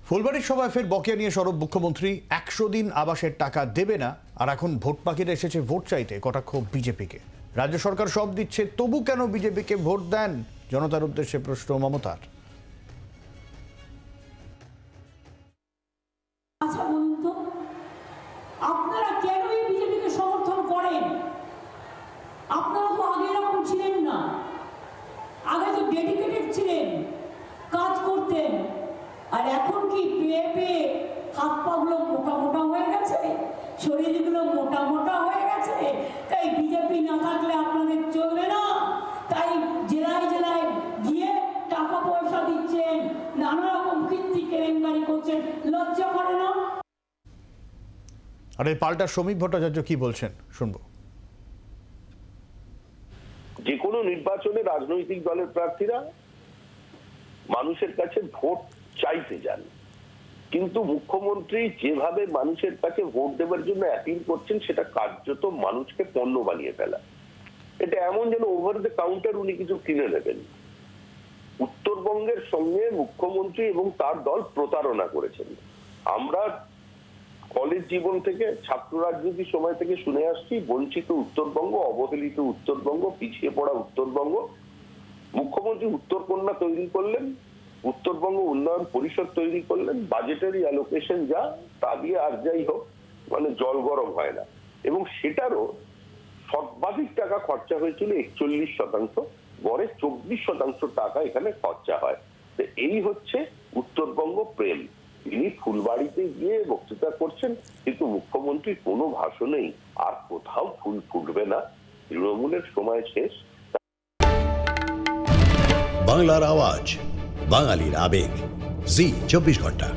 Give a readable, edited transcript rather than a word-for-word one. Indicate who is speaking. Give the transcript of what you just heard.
Speaker 1: ফুলবাড়ির সভায় ফের বকেয়া নিয়ে সরব মুখ্যমন্ত্রী। 100 দিন আবাসের টাকা দেবে না, আর এখন ভোট বাকিরা এসেছে ভোট চাইতে। কটাক্ষ বিজেপিকে। রাজ্য সরকার সব দিচ্ছে, তবু কেন বিজেপিকে ভোট দেন? জনতার উদ্দেশ্যে প্রশ্ন মমতার।
Speaker 2: আচ্ছা বলুন তো, আপনারা কেন এই বিজেপিকে সমর্থন করেন? আপনারা তো আগে এরকম ছিলেন না। আগে তো ডেডিকেটেড ছিলেন, কাজ করতেন। আর এখন কি পেয়ে পেয়ে হাত পাগুলো মোটা মোটা হয়ে গেছে, শরীরগুলো মোটা মোটা হয়ে গেছে, তাই বিজেপি না থাকলে আপনাদের চলবে না। তাই জেলায় জেলায় গিয়ে টাকা পয়সা দিচ্ছেন, নানা রকম কীর্তি কেলেঙ্কারি করছেন, লজ্জা করে না?
Speaker 1: আর এর পাল্টা শ্রমিক ভট্টাচার্য কি বলছেন শুনবো।
Speaker 3: যে কোনো নির্বাচনে রাজনৈতিক দলের প্রার্থীরা মানুষের কাছে ভোট চাইতে যান, কিন্তু মুখ্যমন্ত্রী যেভাবে মানুষের কাছে ভোট দেওয়ার জন্য অ্যাপিল করছেন সেটা কার্যত মানুষকে পণ্য বানিয়ে ফেলা। এটা এমন যেন ওভার দ্য কাউন্টার উনি কিছু কিনে নেবেন। উত্তরবঙ্গের সঙ্গে মুখ্যমন্ত্রী এবং তার দল প্রতারণা করেছেন। আমরা কলেজ জীবন থেকে, ছাত্র রাজনীতির সময় থেকে শুনে আসছি, বঞ্চিত উত্তরবঙ্গ, অবহেলিত উত্তরবঙ্গ, পিছিয়ে পড়া উত্তরবঙ্গ। মুখ্যমন্ত্রী উত্তরকন্যা তৈরি করলেন, উত্তরবঙ্গ উন্নয়ন পরিষদ তৈরি করলেন, বাজেটারি অ্যালোকেশন যা তা দিয়ে আর যাই হোক মানে জল গরম হয় না। এবং সেটারও সর্বাধিক টাকা খরচা হয়েছিল 41%, গড়ে 24% টাকা এখানে খরচা হয়। তো এই হচ্ছে উত্তরবঙ্গ প্রেম। তিনি ফুলবাড়িতে গিয়ে বক্তৃতা করছেন, কিন্তু মুখ্যমন্ত্রীর কোনো ভাষণেই আর কোথাও ফুল ফুটবে না। তৃণমূলের সময় শেষ।
Speaker 4: বাংলার আওয়াজ, বাঙালির আবেগ, জি 24 ঘন্টা।